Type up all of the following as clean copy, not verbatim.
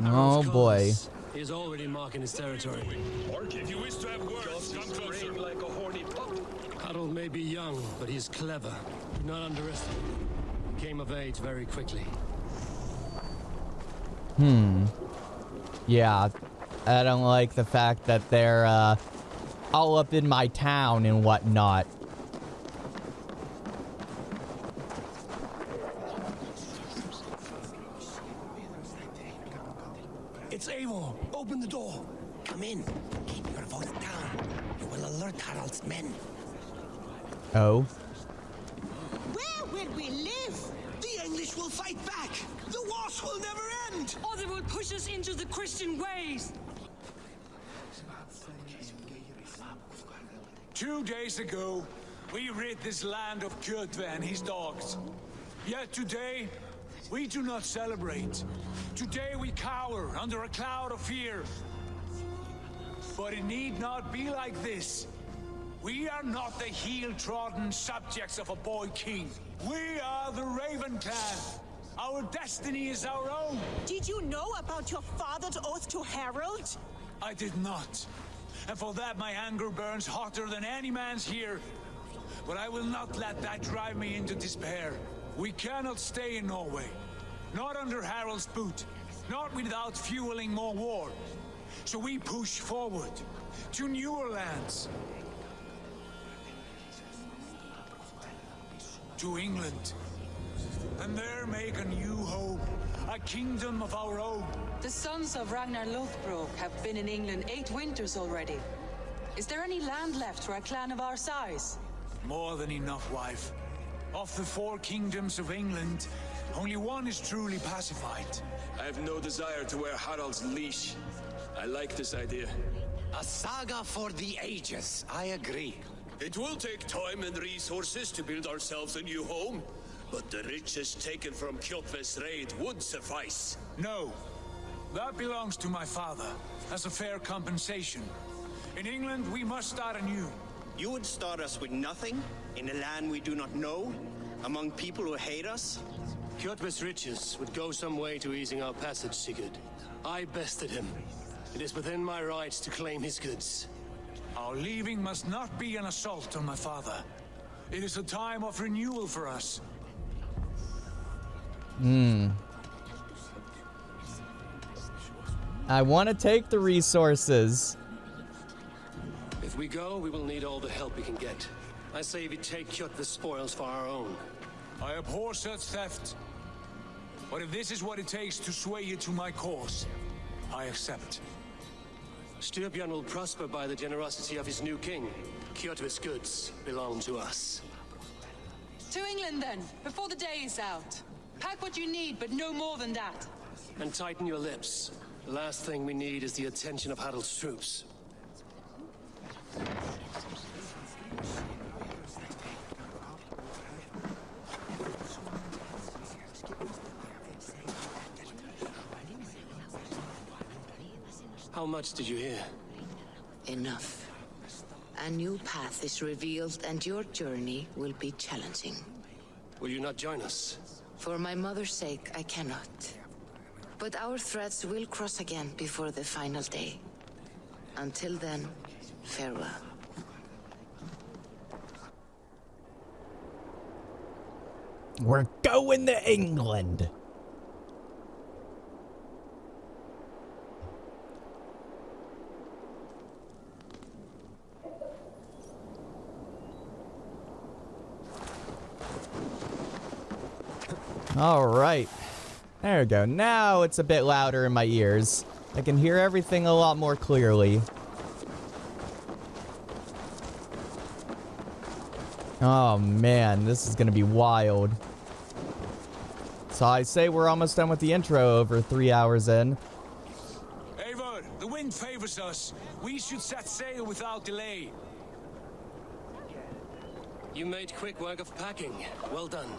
Oh boy. He's already marking his territory. If you wish to have words, come closer. Like a horny pup. Harold may be young, but he's clever. Do not underestimate him. Came of age very quickly. Yeah. I don't like the fact that they're all up in my town and whatnot. It's Eivor. Open the door. Come in. Keep your voice down. You will alert Harald's men. Oh. Where will we live? The English will fight back. The wars will never end. Or they will push us into the Christian ways. 2 days ago, we rid this land of Kjotve and his dogs. Yet today, we do not celebrate. Today we cower under a cloud of fear. But it need not be like this. We are not the heel-trodden subjects of a boy king. We are the Raven clan. Our destiny is our own. Did you know about your father's oath to Harold? I did not. And for that my anger burns hotter than any man's here. But I will not let that drive me into despair. We cannot stay in Norway. Not under Harald's boot. Not without fueling more war. So we push forward to newer lands. To England. And there make a new home. A kingdom of our own. The sons of Ragnar Lothbrok have been in England 8 winters already. Is there any land left for a clan of our size? More than enough, wife. Of the 4 kingdoms of England, only one is truly pacified. I have no desire to wear Harald's leash. I like this idea. A saga for the ages. I agree. It will take time and resources to build ourselves a new home, but the riches taken from Kjotve's raid would suffice. No. That belongs to my father, as a fair compensation. In England, we must start anew. You would start us with nothing, in a land we do not know, among people who hate us? Kjotve's riches would go some way to easing our passage, Sigurd. I bested him. It is within my rights to claim his goods. Our leaving must not be an assault on my father. It is a time of renewal for us. I want to take the resources. If we go, we will need all the help we can get. I say we take Kjotve's spoils for our own. I abhor such theft. But if this is what it takes to sway you to my cause, I accept. Styrbjörn will prosper by the generosity of his new king. Kjotve's goods belong to us. To England then, before the day is out. Pack what you need, but no more than that. And tighten your lips. The last thing we need is the attention of Harald's troops. How much did you hear? Enough. A new path is revealed and your journey will be challenging. Will you not join us? For my mother's sake, I cannot. But our threads will cross again before the final day. Until then, farewell. We're going to England. All right. There we go. Now it's a bit louder in my ears. I can hear everything a lot more clearly. Oh man, this is gonna be wild. So I say we're almost done with the intro over 3 hours in. Eivor, the wind favors us. We should set sail without delay. You made quick work of packing. Well done.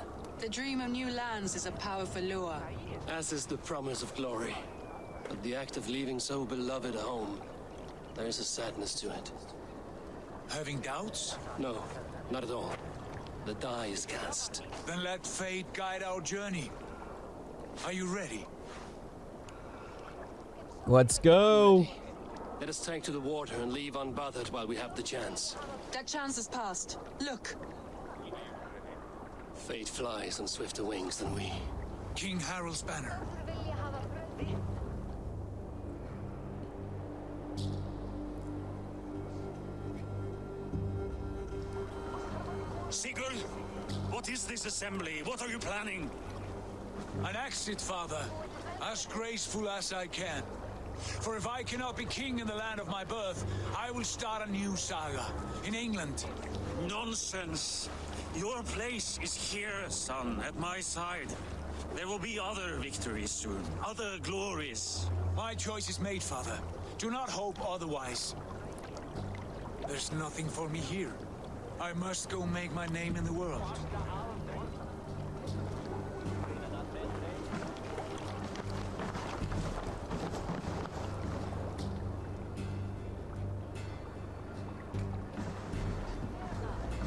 The dream of new lands is a powerful lure. As is the promise of glory. But the act of leaving so beloved a home, there is a sadness to it. Having doubts? No, not at all. The die is cast. Then let fate guide our journey. Are you ready? Let's go. Let us take to the water and leave unbothered while we have the chance. That chance has passed. Look. Fate flies on swifter wings than we. King Harold's banner. Sigurd, what is this assembly? What are you planning? An exit, father. As graceful as I can. For if I cannot be king in the land of my birth, I will start a new saga. In England. Nonsense. Your place is here, son, at my side. There will be other victories soon. Other glories. My choice is made, father. Do not hope otherwise. There's nothing for me here. I must go make my name in the world.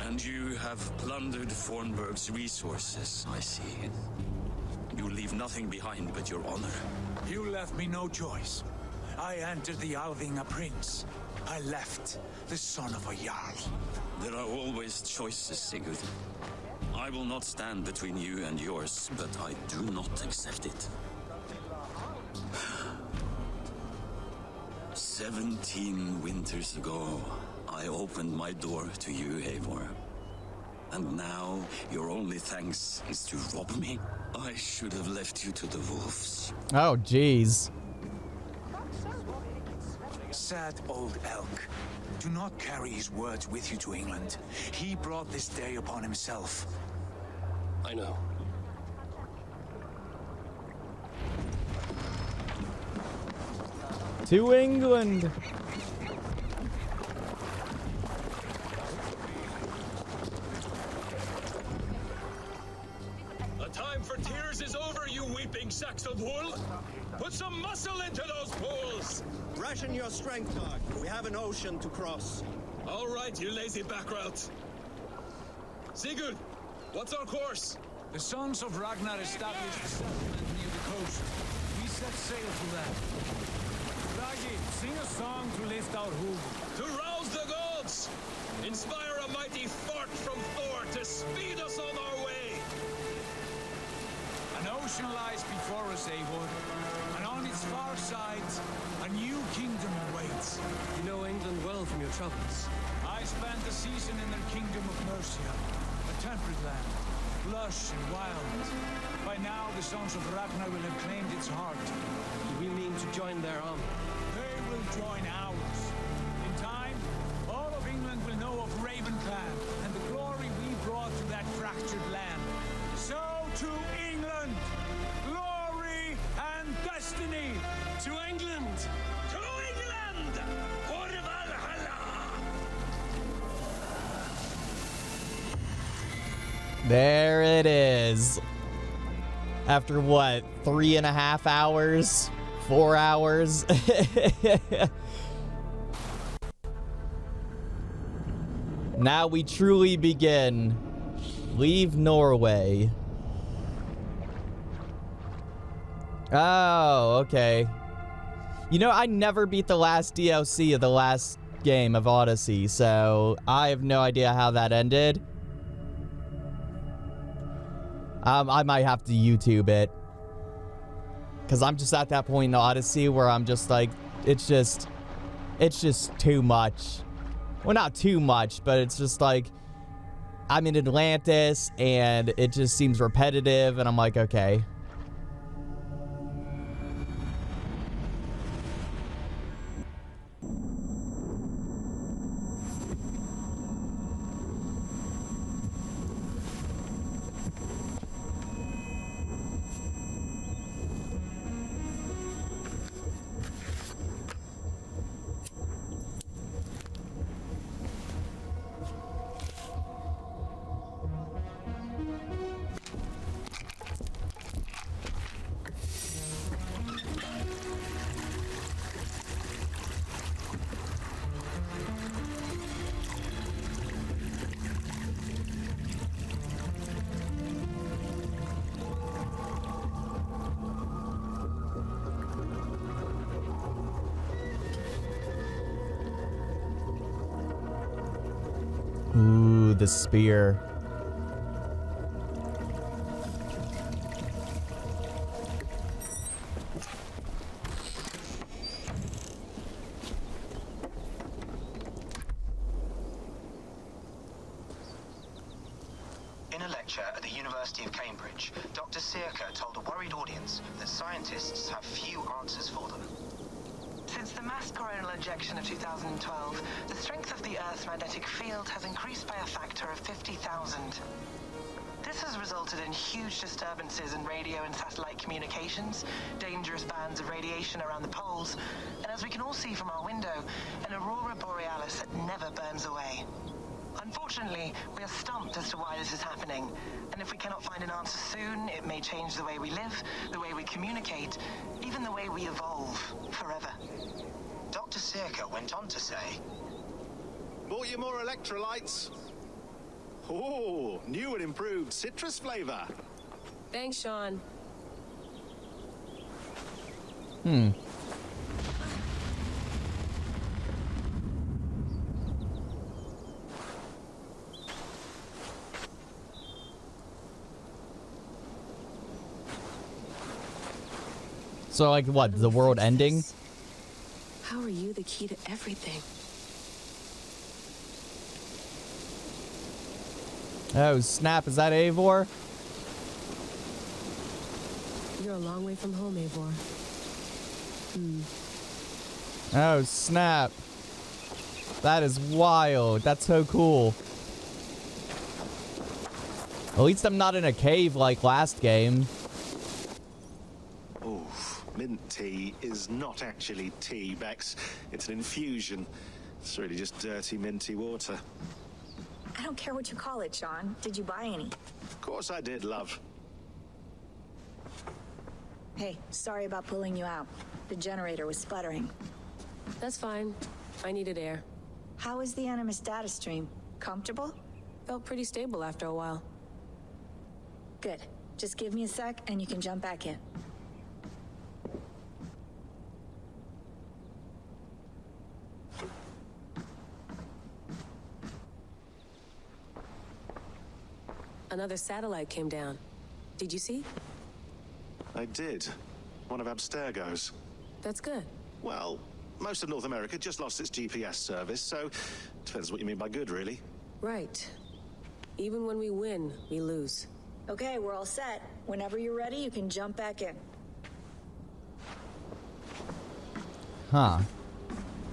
And you have plundered Fornburg's resources, I see. You leave nothing behind but your honor. You left me no choice. I entered the Alving a prince. I left the son of a Jarl. There are always choices, Sigurd. I will not stand between you and yours, but I do not accept it. 17 winters ago, I opened my door to you, Eivor. And now, your only thanks is to rob me? I should have left you to the wolves. Oh, jeez. Sad old elk. Do not carry his words with you to England. He brought this day upon himself. I know. To England. The time for tears is over, you weeping sacks of wool. Put some muscle into those pools. Ration your strength, dog. We have an ocean to cross. All right, you lazy backrout. Sigurd, what's our course? The sons of Ragnar established a settlement near the coast. We set sail to them. Ragi, sing a song to lift our hoof. To rouse the gods! Inspire a mighty fart from Thor to speed us on our way! An ocean lies before us, Eivor, and on its far sides, a new kingdom awaits. You know England well from your travels. I spent a season in their kingdom of Mercia, a temperate land, lush and wild. By now, the sons of Ragnar will have claimed its heart. We mean to join their army. They will join ours. In time, all of England will know of Raven Clan and the glory we brought to that fractured land. So to England, glory and destiny. To England! To England! For Valhalla! There it is. After what, 3.5 hours? 4 hours? Now we truly begin. Leave Norway. Oh, okay. You know, I never beat the last DLC of the last game of Odyssey, so I have no idea how that ended. I might have to YouTube it. Because I'm just at that point in Odyssey where I'm just like, it's just too much. Well, not too much, but it's just like, I'm in Atlantis, and it just seems repetitive, and I'm like, okay. the spear. In a lecture at the University of Cambridge, Dr. Circa told a worried audience that scientists have few answers for them. Since the mass coronal injection of 2012, the strength of the Earth's magnetic field has increased by a factor of 50,000. This has resulted in huge disturbances in radio and satellite communications, dangerous bands of radiation around the poles, and as we can all see from our window, an aurora borealis that never burns away. Unfortunately, we are stumped as to why this is happening, and if we cannot find an answer soon, it may change the way we live, the way we communicate, even the way we evolve forever. Dr. Circa went on to say, "Bought you more electrolytes? Oh, new and improved citrus flavor." Thanks, Sean. So, like, what? The world ending? How are you the key to everything? Oh, snap. Is that Eivor? You're a long way from home, Eivor. Oh, snap. That is wild. That's so cool. At least I'm not in a cave like last game. Oof, mint tea is not actually tea, Bex. It's an infusion. It's really just dirty, minty water. I don't care what you call it, Sean. Did you buy any? Of course I did, love. Hey, sorry about pulling you out. The generator was sputtering. That's fine. I needed air. How was the Animus data stream? Comfortable? Felt pretty stable after a while. Good. Just give me a sec and you can jump back in. Another satellite came down. Did you see? I did. One of Abstergo's. That's good. Well, most of North America just lost its GPS service, so depends what you mean by good, really. Right. Even when we win, we lose. Okay, we're all set. Whenever you're ready, you can jump back in. Huh.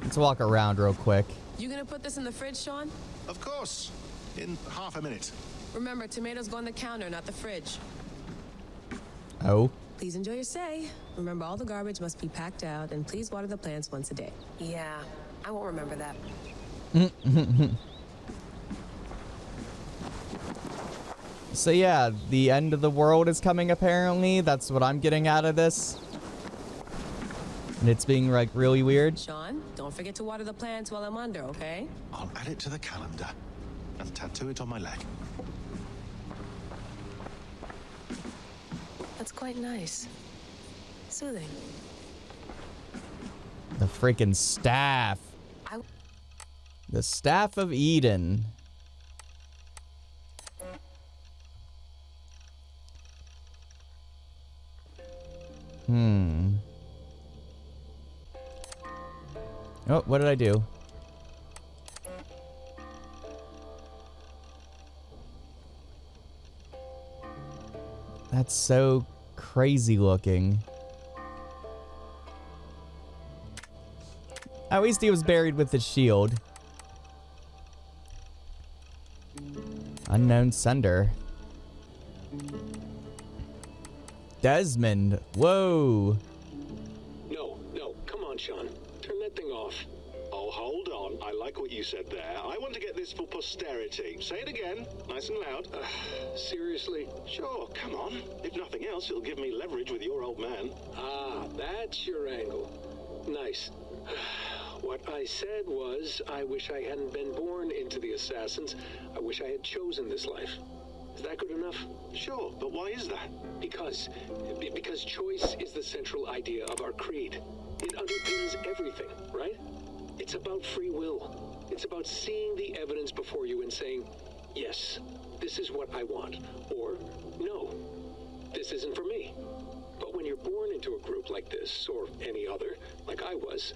Let's walk around real quick. You gonna put this in the fridge, Sean? Of course. In half a minute. Remember, tomatoes go on the counter, not the fridge. Oh. Please enjoy your stay. Remember, all the garbage must be packed out, and please water the plants once a day. Yeah, I won't remember that. So yeah, the end of the world is coming apparently. That's what I'm getting out of this. And it's being like really weird. Sean, don't forget to water the plants while I'm under, okay? I'll add it to the calendar and tattoo it on my leg. That's quite nice. Soothing. The freaking staff. The Staff of Eden. Oh, what did I do? That's so crazy looking. At least he was buried with his shield. Unknown sender. Desmond. Whoa. No, come on, Sean. Turn that thing off. Oh, hold on. I like what you said there. I want to get this for posterity. Say it again, nice and loud. Seriously? Sure, come on. If nothing else, it'll give me leverage with your old man. Ah, that's your angle. Nice. What I said was, I wish I hadn't been born into the Assassins. I wish I had chosen this life. Is that good enough? Sure, but why is that? Because choice is the central idea of our creed. It underpins everything, right? It's about free will. It's about seeing the evidence before you and saying, yes, this is what I want, or no, this isn't for me. But when you're born into a group like this, or any other, like I was,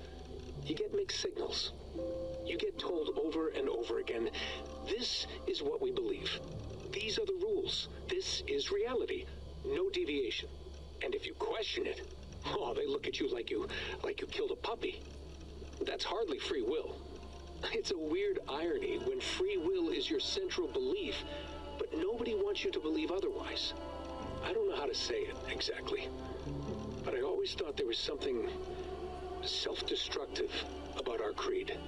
you get mixed signals. You get told over and over again, this is what we believe. These are the rules. This is reality. No deviation. And if you question it, oh, they look at you like you killed a puppy. That's hardly free will. It's a weird irony when free will is your central belief, but nobody wants you to believe otherwise. I don't know how to say it exactly, but I always thought there was something self-destructive about our creed.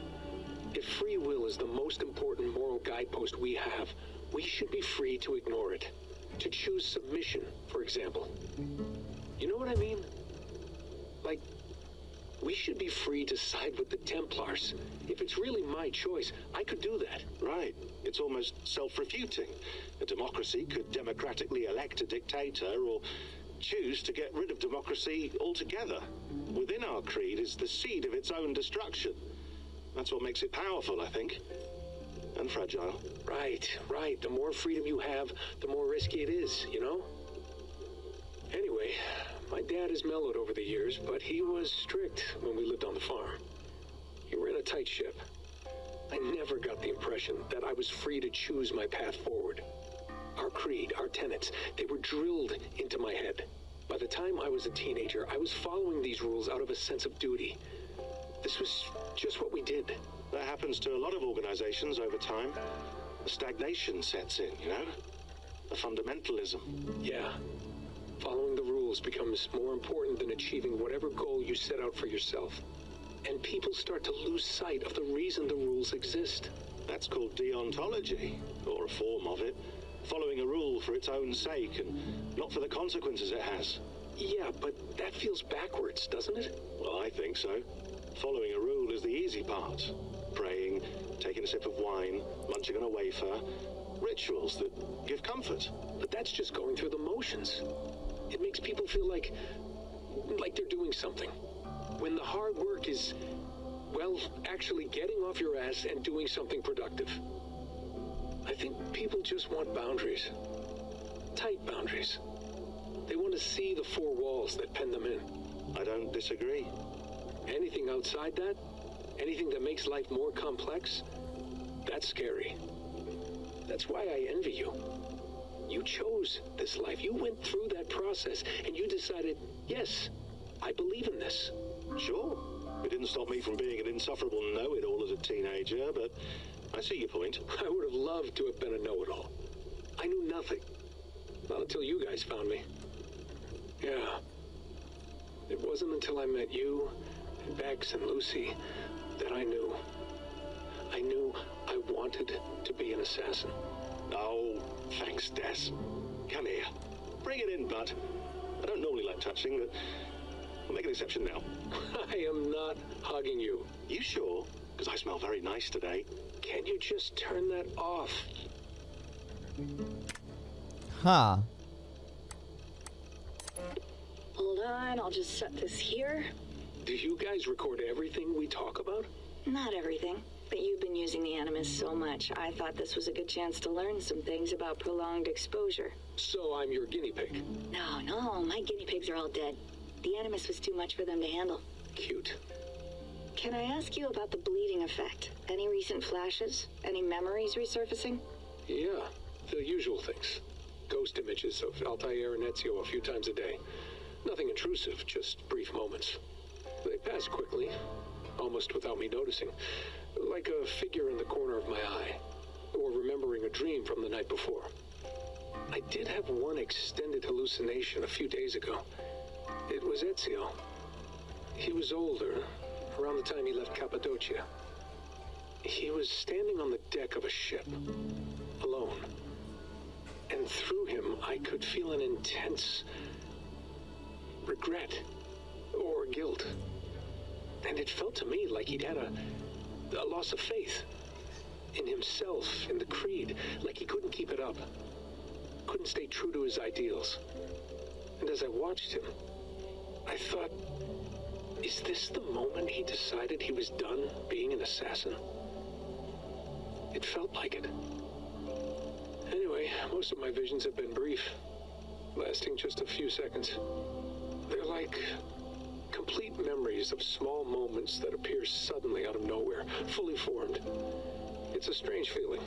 If free will is the most important moral guidepost we have, we should be free to ignore it. To choose submission, for example. You know what I mean? Like, we should be free to side with the Templars. If it's really my choice, I could do that. Right. It's almost self-refuting. A democracy could democratically elect a dictator or choose to get rid of democracy altogether. Within our creed is the seed of its own destruction. That's what makes it powerful, I think. And fragile. Right. The more freedom you have, the more risky it is, you know? Anyway, my dad has mellowed over the years, but he was strict when we lived on the farm. He ran a tight ship. I never got the impression that I was free to choose my path forward. Our creed, our tenets, they were drilled into my head. By the time I was a teenager, I was following these rules out of a sense of duty. This was just what we did. That happens to a lot of organizations over time. A stagnation sets in, you know? A fundamentalism. Yeah. Following the rules becomes more important than achieving whatever goal you set out for yourself. And people start to lose sight of the reason the rules exist. That's called deontology, or a form of it. Following a rule for its own sake and not for the consequences it has. Yeah, but that feels backwards, doesn't it? Well, I think so. Following a rule is the easy part. Praying, taking a sip of wine, munching on a wafer. Rituals that give comfort. But that's just going through the motions. It makes people feel like they're doing something. When the hard work is, well, actually getting off your ass and doing something productive. I think people just want boundaries. Tight boundaries. They want to see the four walls that pen them in. I don't disagree. Anything outside that, anything that makes life more complex, that's scary. That's why I envy you. You chose this life. You went through that process, and you decided, yes, I believe in this. Sure. It didn't stop me from being an insufferable know-it-all as a teenager, but I see your point. I would have loved to have been a know-it-all. I knew nothing. Not until you guys found me. Yeah. It wasn't until I met you, and Bex and Lucy, that I knew. I knew I wanted to be an assassin. Oh, thanks, Des. Come here. Bring it in, bud. I don't normally like touching, but we'll make an exception now. I am not hugging you. You sure? Because I smell very nice today. Can't you just turn that off? Huh. Hold on, I'll just set this here. Do you guys record everything we talk about? Not everything, but you've been using the Animus so much, I thought this was a good chance to learn some things about prolonged exposure. So I'm your guinea pig? No, my guinea pigs are all dead. The Animus was too much for them to handle. Cute. Can I ask you about the bleeding effect? Any recent flashes? Any memories resurfacing? Yeah, the usual things. Ghost images of Altair and Ezio a few times a day. Nothing intrusive, just brief moments. They pass quickly, almost without me noticing. Like a figure in the corner of my eye, or remembering a dream from the night before. I did have one extended hallucination a few days ago. It was Ezio. He was older, around the time he left Cappadocia. He was standing on the deck of a ship, alone. And through him, I could feel an intense regret or guilt. And it felt to me like he'd had a loss of faith in himself, in the creed, like he couldn't keep it up, couldn't stay true to his ideals. And as I watched him, I thought, is this the moment he decided he was done being an assassin? It felt like it. most of my visions have been brief, lasting just a few seconds. They're like complete memories of small moments that appear suddenly out of nowhere, fully formed. It's a strange feeling.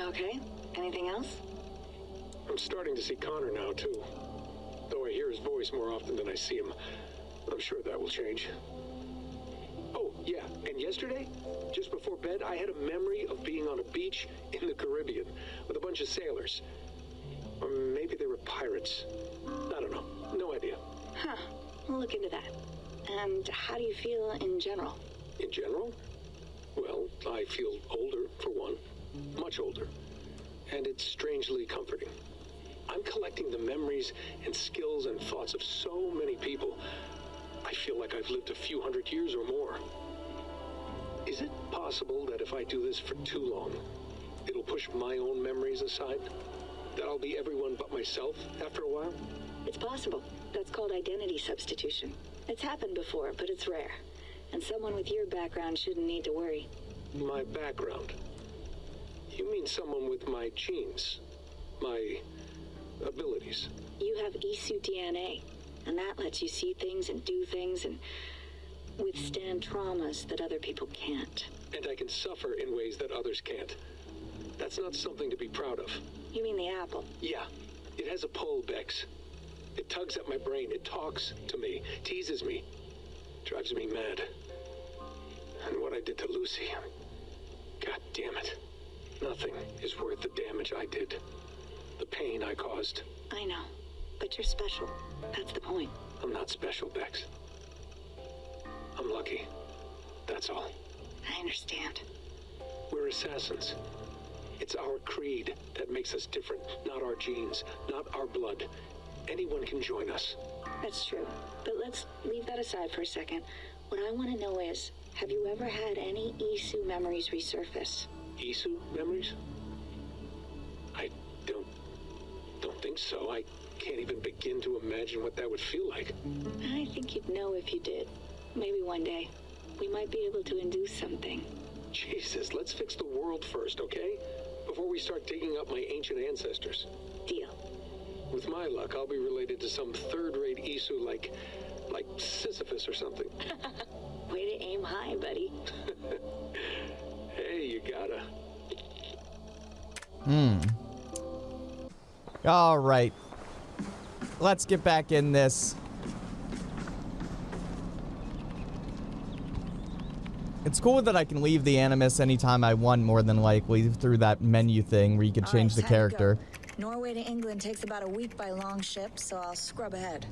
Okay, anything else? I'm starting to see Connor now, too. Though I hear his voice more often than I see him. I'm sure that will change. Oh, yeah, and yesterday, just before bed, I had a memory of being on a beach in the Caribbean with a bunch of sailors. Or maybe they were pirates. I don't know. No idea. Huh. We'll look into that. And how do you feel in general? In general? Well, I feel older, for one. Much older. And it's strangely comforting. I'm collecting the memories and skills and thoughts of so many people. I feel like I've lived a few hundred years or more. Is it possible that if I do this for too long, it'll push my own memories aside? That I'll be everyone but myself after a while? It's possible. That's called identity substitution. It's happened before, but it's rare. And someone with your background shouldn't need to worry. My background? You mean someone with my genes? My abilities? You have Isu DNA, and that lets you see things and do things and withstand traumas that other people can't. And I can suffer in ways that others can't. That's not something to be proud of. You mean the apple? Yeah. It has a pull, Bex. It tugs at my brain. It talks to me. Teases me. Drives me mad. And what I did to Lucy... God damn it. Nothing is worth the damage I did. The pain I caused. I know. But you're special. That's the point. I'm not special, Bex. I'm lucky. That's all. I understand. We're assassins. It's our creed that makes us different, not our genes, not our blood. Anyone can join us. That's true. But let's leave that aside for a second. What I want to know is, have you ever had any Isu memories resurface? Isu memories? I don't think so. I can't even begin to imagine what that would feel like. I think you'd know if you did. Maybe one day. We might be able to induce something. Jesus, let's fix the world first, okay? Before we start digging up my ancient ancestors. Deal. With my luck, I'll be related to some third-rate Isu like Sisyphus or something. Way to aim high, buddy. Hey, you gotta. All right. Let's get back in this. It's cool that I can leave the Animus anytime I want, more than likely, through that menu thing where you can change the character. Norway to England takes about a week by long ship, so I'll scrub ahead.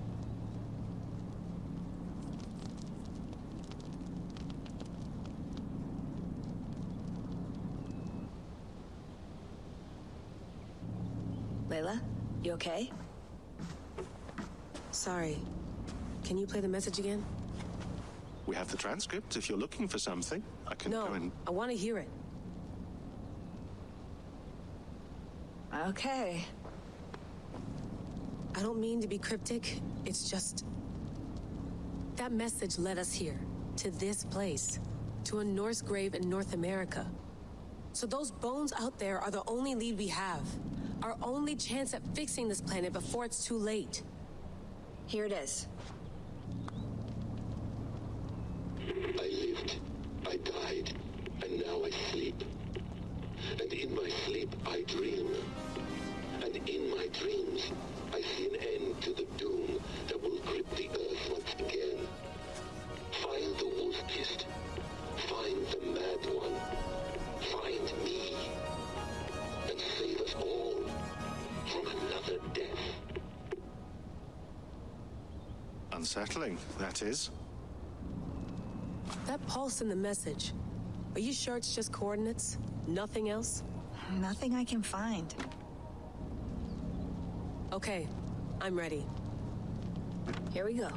Layla, you okay? Sorry. Can you play the message again? We have the transcript. If you're looking for something, I can go and... I want to hear it. Okay. I don't mean to be cryptic. It's just... that message led us here. To this place. To a Norse grave in North America. So those bones out there are the only lead we have. Our only chance at fixing this planet before it's too late. Here it is. I lived, I died, and now I sleep. And in my sleep I dream. And in my dreams I see an end to the doom that will grip the earth once again. Find the wolf-kissed. Find the mad one. Find me. And save us all from another death. Unsettling, that is. That pulse in the message. Are you sure it's just coordinates? Nothing else? Nothing I can find. Okay, I'm ready. Here we go.